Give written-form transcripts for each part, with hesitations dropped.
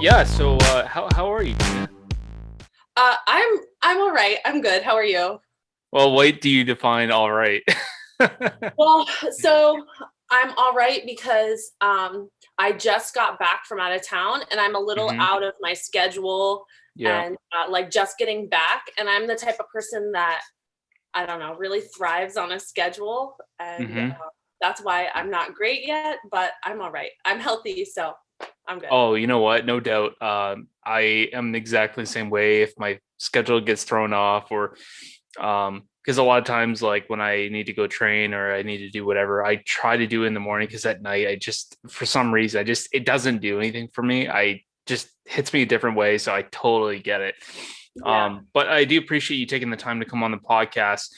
Yeah. So, how are you? I'm all right. I'm good. How are you? Well, what do you define all right? Well, so I'm all right because I just got back from out of town and I'm a little hmm out of my schedule Yeah. and like just getting back. And I'm the type of person that I don't know really thrives on a schedule, and hmm that's why I'm not great yet, but I'm all right. I'm healthy, so I'm good. Oh, you know what? No doubt. I am exactly the same way. If my schedule gets thrown off, or because a lot of times, like when I need to go train or I need to do whatever, I try to do it in the morning because at night I just, for some reason, it doesn't do anything for me. I just hits me a different way. So I totally get it. Yeah. But I do appreciate you taking the time to come on the podcast.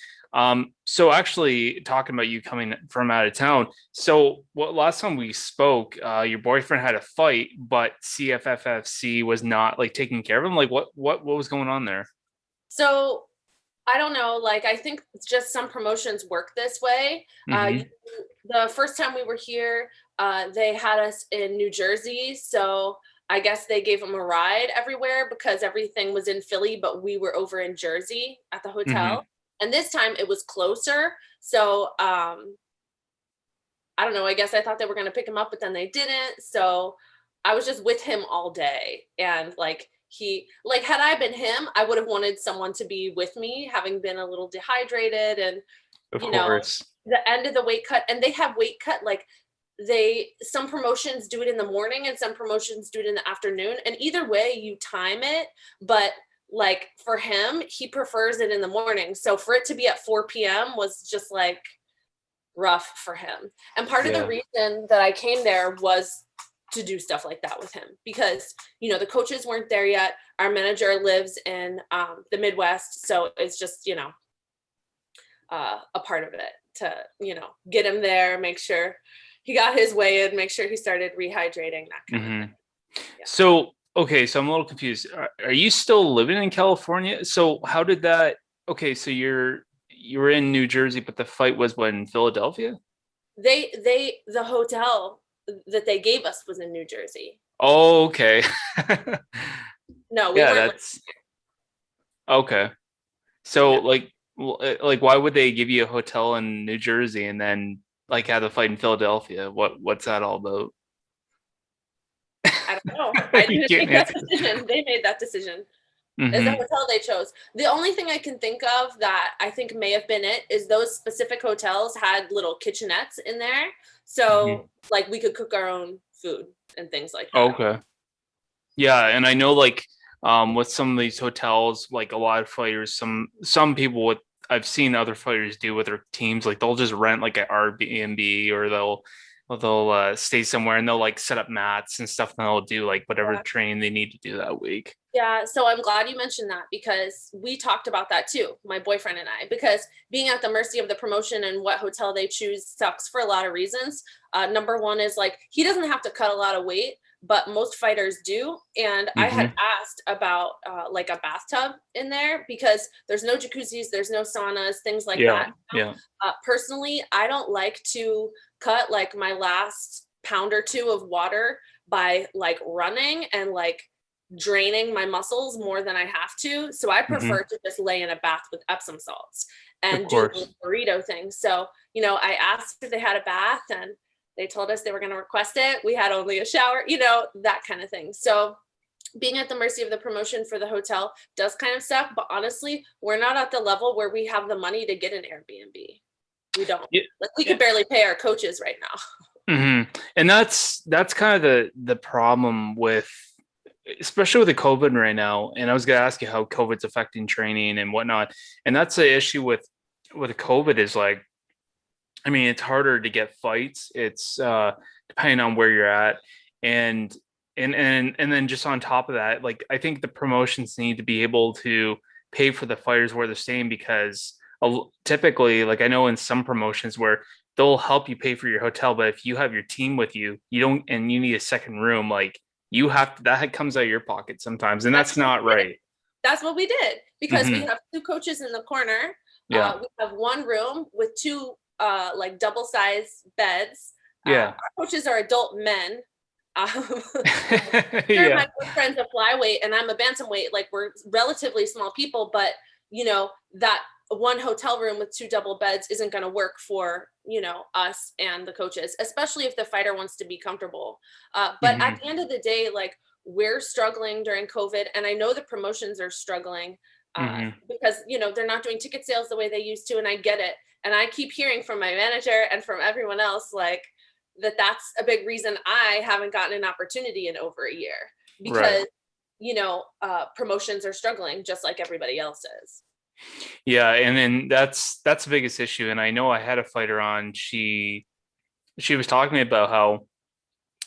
So actually talking about you coming from out of town. So what last time we spoke, your boyfriend had a fight, but CFFC was not like taking care of him. Like what was going on there? So I don't know. Like, I think just some promotions work this way. hmm The first time we were here, they had us in New Jersey. So I guess they gave them a ride everywhere because everything was in Philly, but we were over in Jersey at the hmm hotel. And this time it was closer. So I don't know. I guess I thought they were going to pick him up, but then they didn't. So I was just with him all day. And like, had I been him, I would have wanted someone to be with me, having been a little dehydrated and, Of you know, course. the end of the weight cut. And they have weight cut, like, some promotions do it in the morning and some promotions do it in the afternoon. And either way, you time it. But like for him, he prefers it in the morning. So for it to be at 4 p.m. was just like, rough for him. And part of the Yeah. reason that I came there was to do stuff like that with him because, the coaches weren't there yet. Our manager lives in the Midwest. So it's just, a part of it to, get him there, make sure he got his way in, make sure he started rehydrating, that kind of hmm thing. Yeah. So, okay, so I'm a little confused. Are you still living in California? So how did that? Okay, so you were in New Jersey, but the fight was what, in Philadelphia? The hotel that they gave us was in New Jersey. Oh, okay. No, we Yeah, weren't. that's okay. So Yeah. like why would they give you a hotel in New Jersey and then like have a fight in Philadelphia? What's that all about? I don't know. I You didn't can't make that answer. decision. They made that decision. Is the hmm hotel they chose. The only thing I can think of that I think may have been it is those specific hotels had little kitchenettes in there. hmm So like we could cook our own food and things like that. Okay. Yeah, and I know like with some of these hotels, like a lot of fighters, some people with I've seen other fighters do with their teams, like they'll just rent like an Airbnb or they'll stay somewhere and they'll like set up mats and stuff and they'll do like whatever Yeah. training they need to do that week. Yeah, so I'm glad you mentioned that because we talked about that too, my boyfriend and I, because being at the mercy of the promotion and what hotel they choose sucks for a lot of reasons. Number one is like he doesn't have to cut a lot of weight, but most fighters do. And I had hmm asked about like a bathtub in there because there's no jacuzzis, there's no saunas, things like Yeah, that. yeah. Personally, I don't like to cut like my last pound or two of water by like running and like draining my muscles more than I have to. So I hmm prefer to just lay in a bath with Epsom salts Of and do the course. burrito thing. So, I asked if they had a bath and they told us they were going to request it. We had only a shower, that kind of thing. So being at the mercy of the promotion for the hotel does kind of suck. But honestly, we're not at the level where we have the money to get an Airbnb. We don't. Yeah. Like we could barely pay our coaches right now. hmm And that's kind of the problem with especially with the COVID right now. And I was gonna ask you how COVID's affecting training and whatnot. And that's the issue with COVID is like, I mean, it's harder to get fights. It's depending on where you're at. And and then just on top of that, like I think the promotions need to be able to pay for the fighters where they're staying because typically, like I know in some promotions where they'll help you pay for your hotel, but if you have your team with you, you don't, and you need a second room, like you have to, that comes out of your pocket sometimes, and That's that's what not we did. right. That's what we did because we hmm have two coaches in the corner. Yeah, We have one room with two like double size beds. yeah. Our coaches are adult men, Sure, my Yeah. boyfriend's a flyweight and I'm a bantamweight. Like we're relatively small people, but that one hotel room with two double beds isn't going to work for us and the coaches, especially if the fighter wants to be comfortable. But at Hmm. the end of the day, like we're struggling during COVID, and I know the promotions are struggling Hmm. because they're not doing ticket sales the way they used to, and I get it. And I keep hearing from my manager and from everyone else like that's a big reason I haven't gotten an opportunity in over a year Right. because promotions are struggling just like everybody else is. Yeah, and then that's the biggest issue. And I know I had a fighter on. She was talking to me about how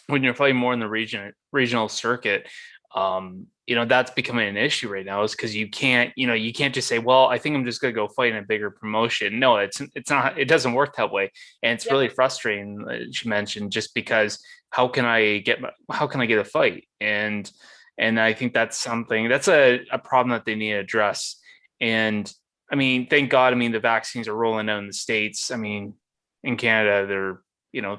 when you're fighting more in the regional circuit, that's becoming an issue right now. Is because you can't just say, well, I think I'm just gonna go fight in a bigger promotion. No, it's not. It doesn't work that way, and it's Yep. really frustrating. She mentioned just because how can I get a fight? And I think that's a problem that they need to address. And I mean, thank God. I mean, the vaccines are rolling out in the States. I mean, in Canada, they're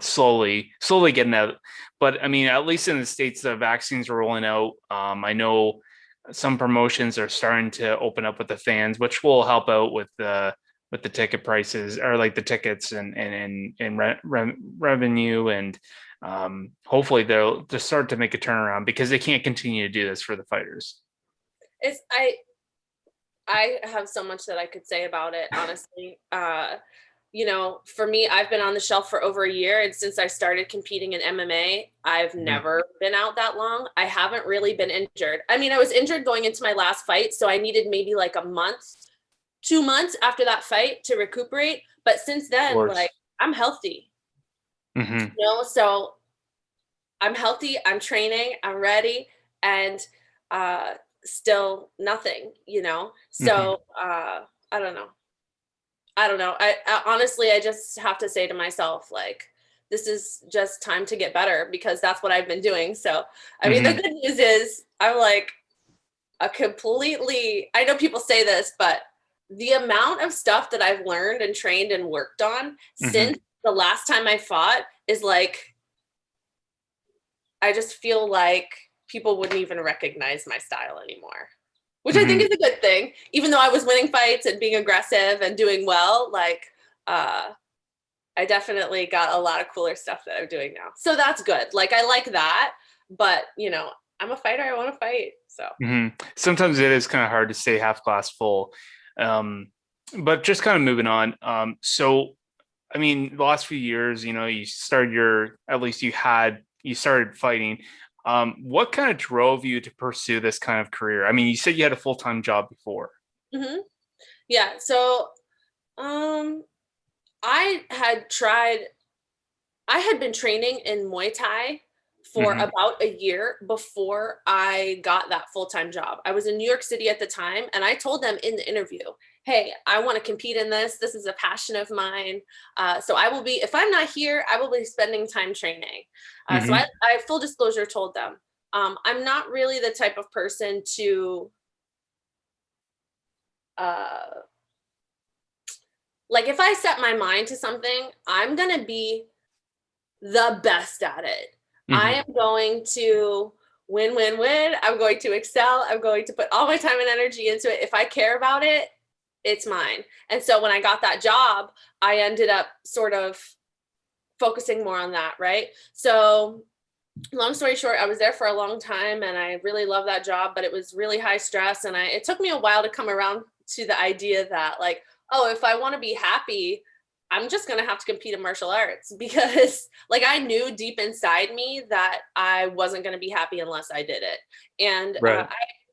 slowly getting out. But I mean, at least in the States, the vaccines are rolling out. I know some promotions are starting to open up with the fans, which will help out with the ticket prices or like the tickets and revenue. And hopefully they'll just start to make a turnaround because they can't continue to do this for the fighters. It's I have so much that I could say about it, honestly. For me, I've been on the shelf for over a year, and since I started competing in MMA, I've Mhm. never been out that long. I haven't really been injured. I mean, I was injured going into my last fight, so I needed maybe like a month, 2 months after that fight to recuperate. But since Of then, like course. I'm healthy, Hmm. so I'm healthy, I'm training, I'm ready, and uh still nothing, Hmm. So I don't know. I don't know. I honestly, I just have to say to myself, like, this is just time to get better because that's what I've been doing. So, I mean, the Hmm. good news is I'm like I know people say this, but the amount of stuff that I've learned and trained and worked on Hmm. since the last time I fought is like, I just feel like people wouldn't even recognize my style anymore, which I think Hmm. is a good thing. Even though I was winning fights and being aggressive and doing well, like, uh, I definitely got a lot of cooler stuff that I'm doing now. So that's good. Like I like that, but I'm a fighter. I want to fight. So Hmm. Sometimes it is kind of hard to stay half glass full. Um, but just kind of moving on. So I mean, the last few years, you started at least you started fighting. What kind of drove you to pursue this kind of career? I mean, you said you had a full-time job before. hmm yeah. So um, I had tried. I had been training in Muay Thai for Hmm. about a year before I got that full-time job. I was in New York City at the time, and I told them in the interview, hey, I want to compete in this. This is a passion of mine. So I will be, if I'm not here, I will be spending time training. So Hmm. I full disclosure told them, I'm not really the type of person to, uh, like, if I set my mind to something, I'm going to be the best at it. I Hmm. am going to win, win, win. I'm going to excel. I'm going to put all my time and energy into it. If I care about it, it's mine. And so when I got that job, I ended up sort of focusing more on that, right? So long story short, I was there for a long time and I really loved that job, but it was really high stress. And it took me a while to come around to the idea that, like, oh, if I want to be happy, I'm just going to have to compete in martial arts because, like, I knew deep inside me that I wasn't going to be happy unless I did it. And Right.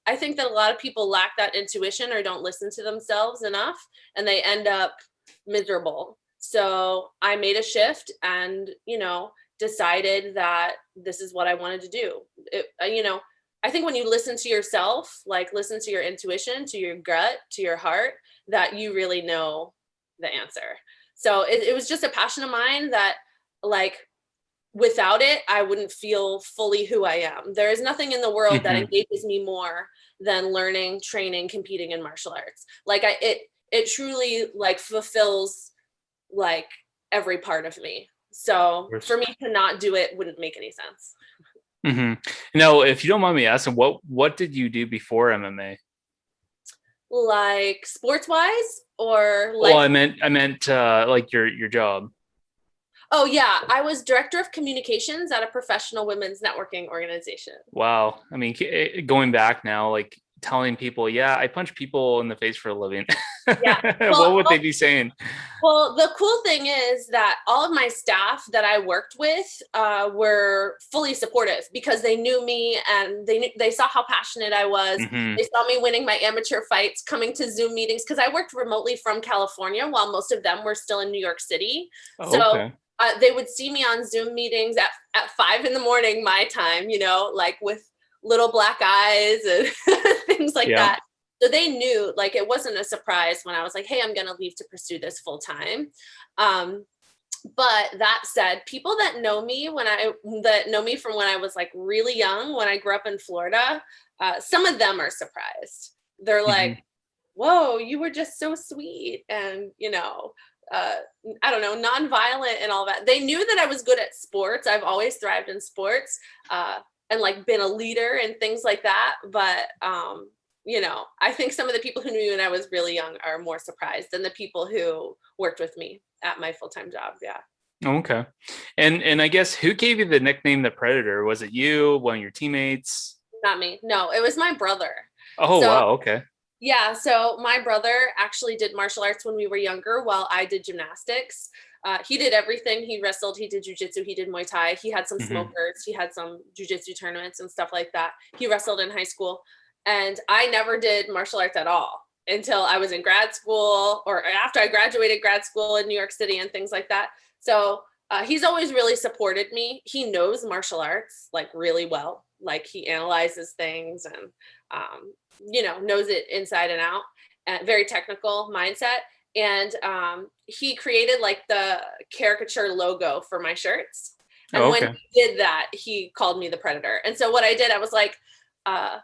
I think that a lot of people lack that intuition or don't listen to themselves enough and they end up miserable. So I made a shift and, decided that this is what I wanted to do. I think when you listen to yourself, like listen to your intuition, to your gut, to your heart, that you really know the answer. So it was just a passion of mine that, like, without it, I wouldn't feel fully who I am. There is nothing in the world that Hmm. engages me more than learning, training, competing in martial arts. Like it truly like fulfills like every part of me. So for me to not do it wouldn't make any sense. Hmm. Now, if you don't mind me asking, what did you do before MMA? Like sports wise or Well, life? I meant like your job. Oh yeah, I was director of communications at a professional women's networking organization. Wow. I mean, going back now, like telling people, yeah, I punch people in the face for a living. Yeah. What Well, would they be saying? well, the cool thing is that all of my staff that I worked with were fully supportive because they knew me and they saw how passionate I was. Hmm. They saw me winning my amateur fights, coming to Zoom meetings because I worked remotely from California while most of them were still in New York City. Oh, So okay. they would see me on Zoom meetings at 5 in the morning my time, like with little black eyes and things like Yeah. that. So they knew, like, it wasn't a surprise when I was like, hey, I'm going to leave to pursue this full time. Um, but that said, people that know me from when I was like really young, when I grew up in Florida, some of them are surprised. They're Hmm. like, whoa, you were just so sweet. And, uh, I don't know, nonviolent and all that. They knew that I was good at sports. I've always thrived in sports, and like been a leader and things like that. But, I think some of the people who knew me when I was really young are more surprised than the people who worked with me at my full-time job. Yeah. Okay. And I guess who gave you the nickname the Predator? Was it you, one of your teammates? Not me. No, it was my brother. Oh, So wow. Okay. yeah, so my brother actually did martial arts when we were younger while I did gymnastics. He did everything. He wrestled, he did jujitsu, he did Muay Thai. He had some Hmm. smokers, he had some jujitsu tournaments and stuff like that. He wrestled in high school. And I never did martial arts at all until I was in grad school or after I graduated grad school in New York City and things like that. So he's always really supported me. He knows martial arts like really well. Like he analyzes things and knows it inside and out. Very technical mindset. And he created like the caricature logo for my shirts. Oh, And when okay. he did that, he called me the Predator. And so what I did, I was like, uh,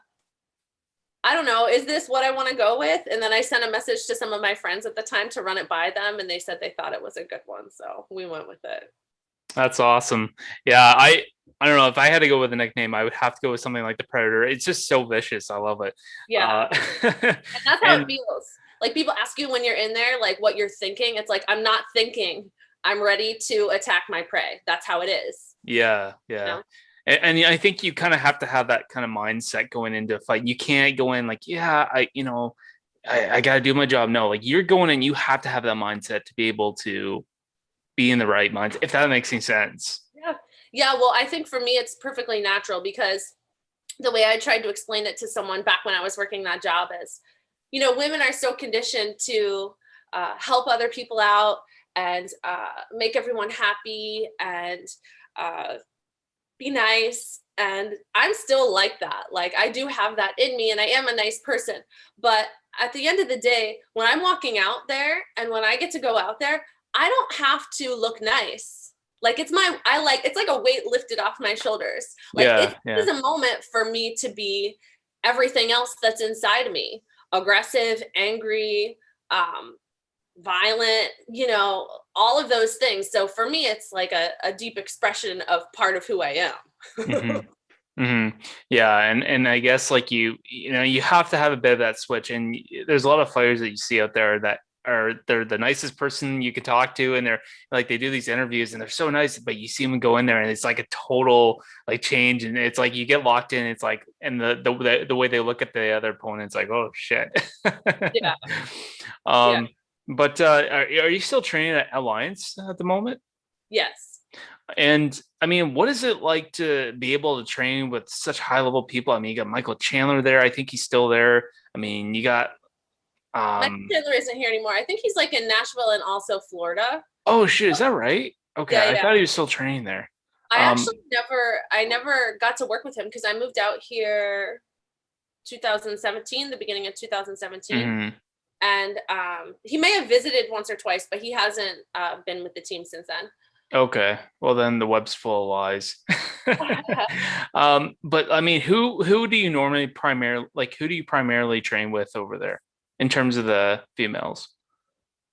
I don't know, is this what I want to go with? And then I sent a message to some of my friends at the time to run it by them, and they said they thought it was a good one. So we went with it. That's awesome. Yeah, I don't know if I had to go with a nickname, I would have to go with something like the Predator. It's just so vicious. I love it. Yeah. Uh, And that's how it and feels. Like people ask you when you're in there, like what you're thinking. It's like, I'm not thinking. I'm ready to attack my prey. That's how it is. yeah, You yeah. know? And I think you kind of have to have that kind of mindset going into a fight. You can't go in like, yeah, I got to do my job. No, like you're going in, you have to have that mindset to be able to be in the right mindset, if that makes any sense. Yeah. Yeah. Well, I think for me, it's perfectly natural because the way I tried to explain it to someone back when I was working that job is, women are so conditioned to help other people out and make everyone happy and uh, be nice. And I'm still like that. Like, I do have that in me and I am a nice person. But at the end of the day, when I'm walking out there and when I get to go out there, I don't have to look nice. Like, it's like a weight lifted off my shoulders. Like, it Yeah, is yeah. a moment for me to be everything else that's inside of me: aggressive, angry, um, violent, all of those things. So for me, it's like a deep expression of part of who I am. Hmm. Hmm. Yeah, and I guess like you have to have a bit of that switch. And there's a lot of fighters that you see out there that they're the nicest person you can talk to, and they're like they do these interviews and they're so nice, but you see them go in there and it's like a total like change, and it's like you get locked in. It's like and the way they look at the other opponent, it's like oh shit. Yeah. Yeah. um, but are you still training at Alliance at the moment? Yes. And I mean, what is it like to be able to train with such high level people? I mean, you got Michael Chandler there. I think he's still there. I mean, you got Michael Chandler isn't here anymore. I think he's like in Nashville and also Florida. oh shit, is that right? Okay, Yeah, I yeah. thought he was still training there. I Um, never got to work with him because I moved out here 2017, the beginning of 2017. mhm. And he may have visited once or twice, but he hasn't been with the team since then. Okay, well then the web's full of lies. But I mean, who do you normally primarily like? Who do you primarily train with over there in terms of the females?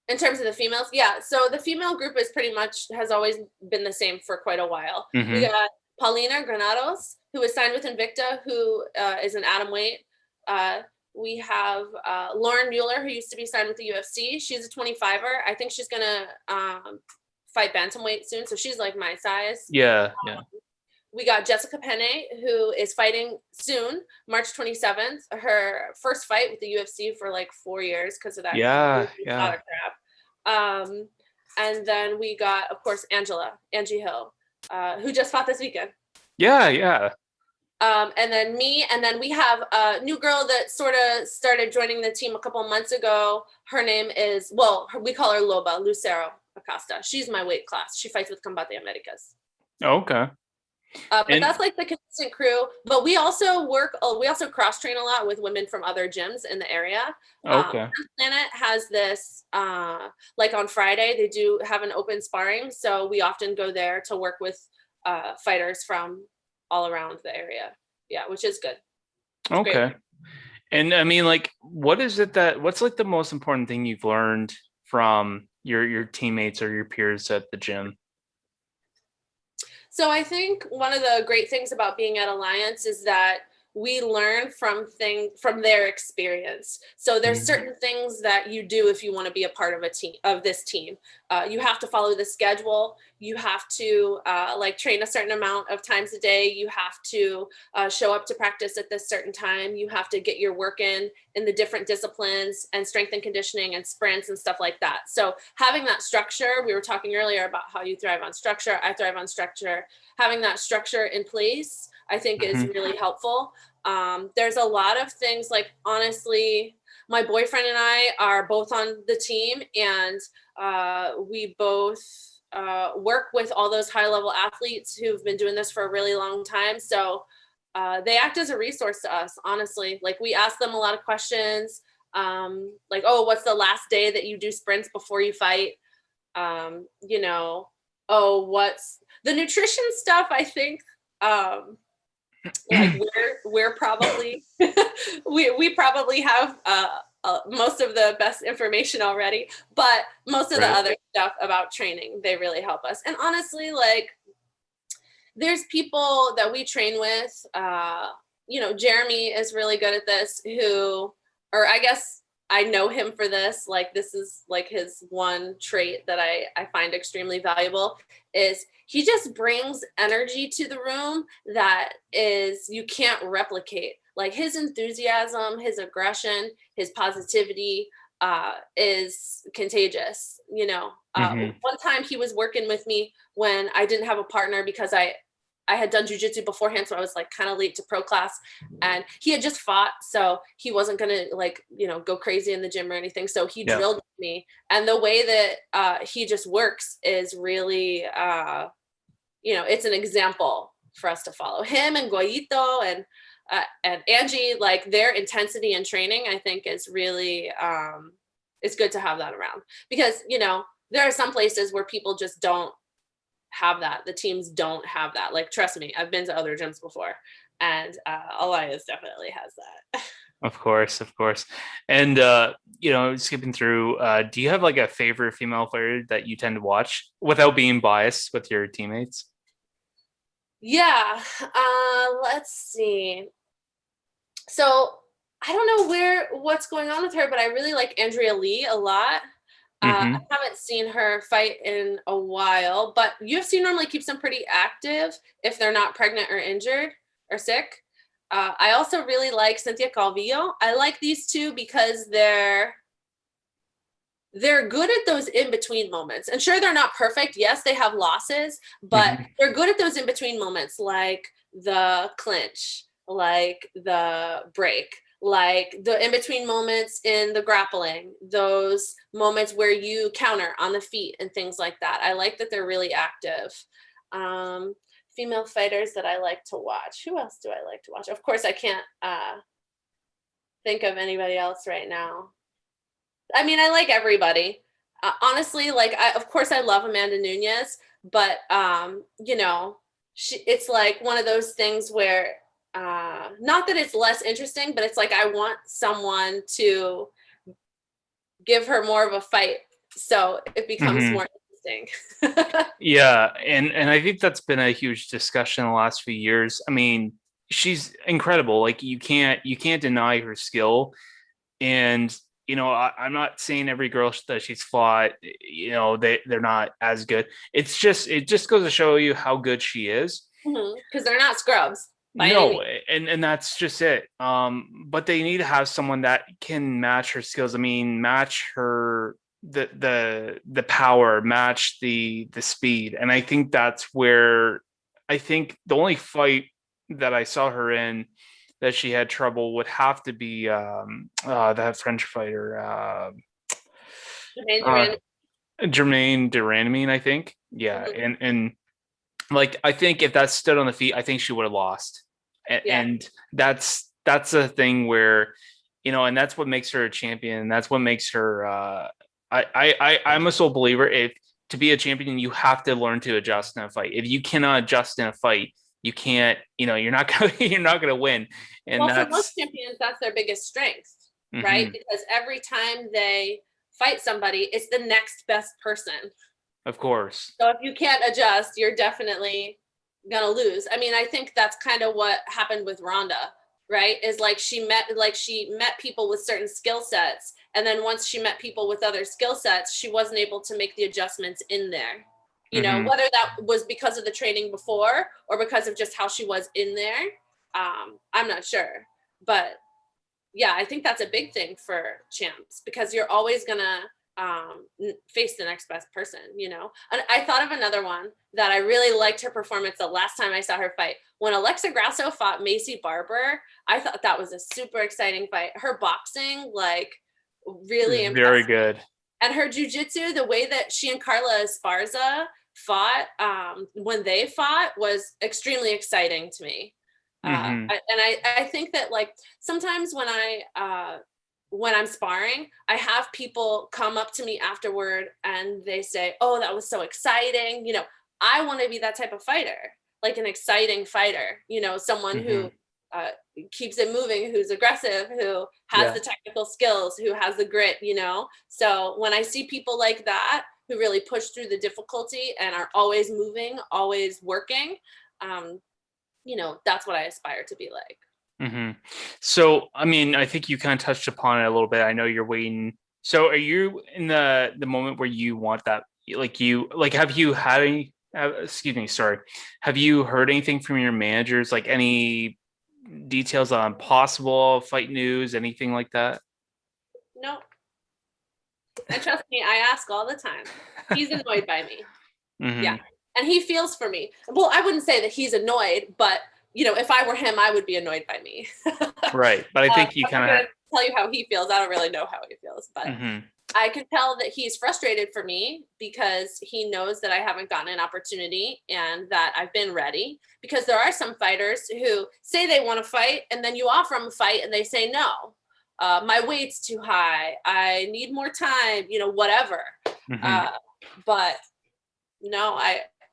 In terms of the females, yeah. So the female group is pretty much has always been the same for quite a while. We Hmm. got Paulina Granados, who is signed with Invicta, who is an atomweight. We have Lauren Mueller, who used to be signed with the UFC. She's a 25er. I think she's gonna fight bantamweight soon, so she's like my size. Yeah. We got Jessica Penne, who is fighting soon, March 27th. Her first fight with the UFC for like 4 years because of that. Yeah. Lot of crap. And then we got, of course, Angie Hill, who just fought this weekend. Yeah. And then me, and then we have a new girl that sort of started joining the team a couple months ago. Her name is, we call her Loba, Lucero Acosta. She's my weight class. She fights with Combate Americas. Okay. But that's like the consistent crew. But we also cross train a lot with women from other gyms in the area. Okay. Planet has this, like on Friday, they do have an open sparring. So we often go there to work with fighters from all around the area. Yeah, which is good. It's okay. Great. And I mean, like, what's like the most important thing you've learned from your teammates or your peers at the gym? So I think one of the great things about being at Alliance is that we learn from their experience. So there's certain things that you do if you want to be a part of this team. You have to follow the schedule. You have to like train a certain amount of times a day. You have to show up to practice at this certain time. You have to get your work in the different disciplines and strength and conditioning and sprints and stuff like that. So having that structure, we were talking earlier about how you thrive on structure. I thrive on structure. Having that structure in place, I think is really helpful. There's a lot of things, like, honestly, my boyfriend and I are both on the team, and we both work with all those high level athletes who've been doing this for a really long time. So they act as a resource to us, honestly. Like, we ask them a lot of questions, like, oh, what's the last day that you do sprints before you fight? You know, oh, what's the nutrition stuff? I think like we're probably we probably have most of the best information already, but most of the other stuff about training, they really help us. And honestly, like, there's people that we train with, you know, Jeremy is really good at this, or I guess I know him for this, like, this is like his one trait that I find extremely valuable, is he just brings energy to the room that is, you can't replicate. Like, his enthusiasm, his aggression, his positivity is contagious. You know, one time he was working with me when I didn't have a partner because I had done jujitsu beforehand, so I was like kind of late to pro class, and he had just fought, so he wasn't gonna, like, you know, go crazy in the gym or anything. So he drilled me, and the way that he just works is really, you know, it's an example for us to follow. Him and Goyito and Angie, like, their intensity in training, I think, is really, it's good to have that around, because, you know, there are some places where people just don't have that. The teams don't have that. Like, trust me, I've been to other gyms before, and Alliance definitely has that. Of course. And you know, skipping through, do you have like a favorite female fighter that you tend to watch without being biased with your teammates? Yeah. Let's see. So I don't know what's going on with her, but I really like Andrea Lee a lot. I haven't seen her fight in a while, but UFC normally keeps them pretty active if they're not pregnant or injured or sick. I also really like Cynthia Calvillo. I like these two because they're good at those in-between moments. And sure, they're not perfect. Yes, they have losses, but they're good at those in-between moments, like the clinch, like the break, like the in-between moments in the grappling, those moments where you counter on the feet and things like that. I like that they're really active. Female fighters that I like to watch. Who else do I like to watch? Of course, I can't think of anybody else right now. I mean, I like everybody. Honestly, like, of course I love Amanda Nunes, but you know, it's like one of those things where not that it's less interesting, but it's like I want someone to give her more of a fight, so it becomes more interesting. Yeah, and I think that's been a huge discussion in the last few years. I mean, she's incredible. Like you can't deny her skill. And I'm not saying every girl that she's fought, they're not as good. It just goes to show you how good she is. Because they're not scrubs by any No, means. and that's just it. But they need to have someone that can match her skills. I mean, match her the power, match the speed. And I think that's where I think the only fight that I saw her in that she had trouble would have to be that French fighter, Jermaine uh, Durand. Jermaine Duranamine, I think. Yeah, Mhm. and like I think if that stood on the feet, I think she would have lost. Yeah. And that's a thing where, and that's what makes her a champion. And that's what makes her. I'm a sole believer. If to be a champion, you have to learn to adjust in a fight. If you cannot adjust in a fight, you can't. You're not gonna you're not gonna win. And Well, for most that's champions, that's their biggest strength, right? mhm, Because every time they fight somebody, it's the next best person. of course. So if you can't adjust, you're definitely gonna lose. I mean, I think that's kind of what happened with Rhonda, right? Is like she met people with certain skill sets, and then once she met people with other skill sets, she wasn't able to make the adjustments in there. Hmm. Whether that was because of the training before or because of just how she was in there, I'm not sure. But yeah, I think that's a big thing for champs because you're always gonna face the next best person, And I thought of another one that I really liked her performance the last time I saw her fight. When Alexa Grasso fought Macy Barber, I thought that was a super exciting fight. Her boxing, like, really Very impressed. good. And her jujitsu, the way that she and Carla Esparza fought when they fought was extremely exciting to me. Hmm. I think that like sometimes when I'm sparring, I have people come up to me afterward and they say, "Oh, that was so exciting." I want to be that type of fighter, like an exciting fighter. Someone Hmm. who uh, keeps it moving, who's aggressive, who has Yeah. the technical skills, who has the grit. So when I see people like that who really push through the difficulty and are always moving, always working, um, that's what I aspire to be like. Hmm. So, I mean, I think you kind of touched upon it a little bit. I know you're waiting. So, are you in the moment where you want that? Have you had any? Excuse me, sorry. Have you heard anything from your managers? Like any details on possible fight news, anything like that? No, and trust me, I ask all the time. He's annoyed by me. Yeah. Hmm. And he feels for me. Well, I wouldn't say that he's annoyed, but if I were him, I would be annoyed by me. Right, but I think you I'm not kind gonna of. tell you how he feels. I don't really know how he feels, but Hmm. I can tell that he's frustrated for me because he knows that I haven't gotten an opportunity and that I've been ready. Because there are some fighters who say they want to fight, and then you offer them a fight, and they say no. My weight's too high. I need more time. Whatever. Hmm. Uh, but no,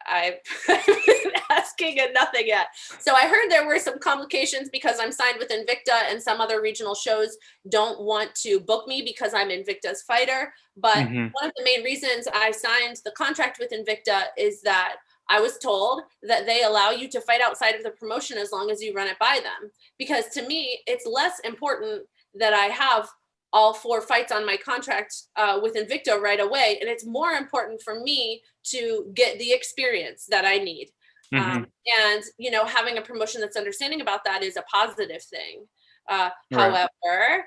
I've been asking and nothing yet. So I heard there were some complications because I'm signed with Invicta and some other regional shows don't want to book me because I'm Invicta's fighter. But Hmm. one of the main reasons I signed the contract with Invicta is that I was told that they allow you to fight outside of the promotion as long as you run it by them. Because to me, it's less important that I have all 4 fights on my contract with Invicta right away. And it's more important for me to get the experience that I need. Hmm. And, having a promotion that's understanding about that is a positive thing. Right. However,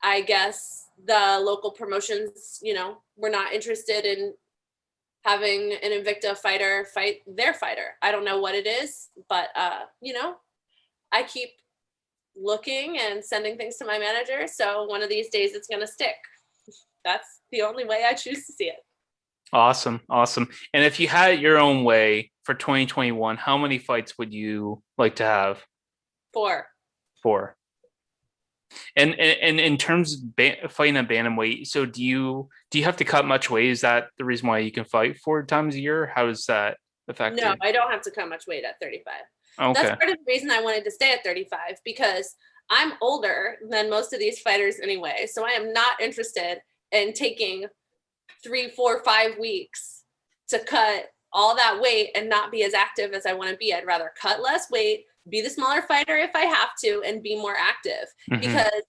I guess the local promotions, were not interested in having an Invicta fighter fight their fighter. I don't know what it is, but, I keep looking and sending things to my manager. So one of these days it's going to stick. That's the only way I choose to see it. Awesome. Awesome. And if you had it your own way for 2021, how many fights would you like to have 4. for? And in terms of fighting a bantamweight, so do you have to cut much weight? Is that the reason why you can fight 4 times a year? How does that affect No, you? I don't have to cut much weight at 35. That's Okay. part of the reason I wanted to stay at 35 because I'm older than most of these fighters anyway. So I am not interested in taking 3, 4, 5 weeks to cut all that weight and not be as active as I want to be. I'd rather cut less weight, be the smaller fighter if I have to, and be more active. Because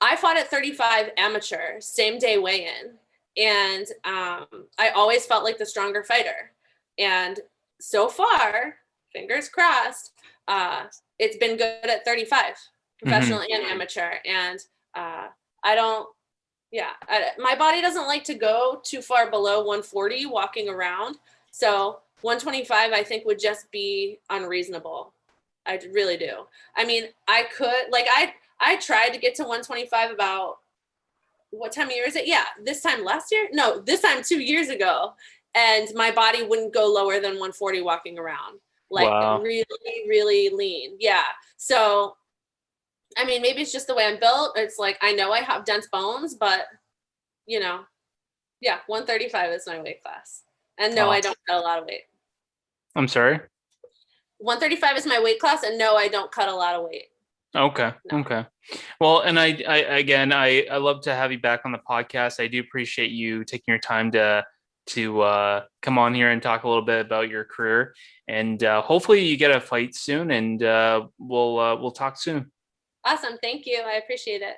I fought at 35 amateur, same day weigh-in. And I always felt like the stronger fighter. And so far, fingers crossed, it's been good at 35, professional and amateur. And my body doesn't like to go too far below 140 walking around. So 125, I think, would just be unreasonable. I really do. I mean, I could, like, I tried to get to 125 about, what time of year is it? Yeah, this time last year? No, this time 2 years ago. And my body wouldn't go lower than 140 walking around. Like, really, really lean. Yeah. So, I mean, maybe it's just the way I'm built. It's like, I know I have dense bones, but, you know, yeah, 135 is my weight class. And no, I don't cut a lot of weight. I'm sorry? 135 is my weight class, and no, I don't cut a lot of weight. Okay. No. Okay. Well, and I love to have you back on the podcast. I do appreciate you taking your time to come on here and talk a little bit about your career, and hopefully you get a fight soon, and we'll talk soon. Awesome. Thank you. I appreciate it.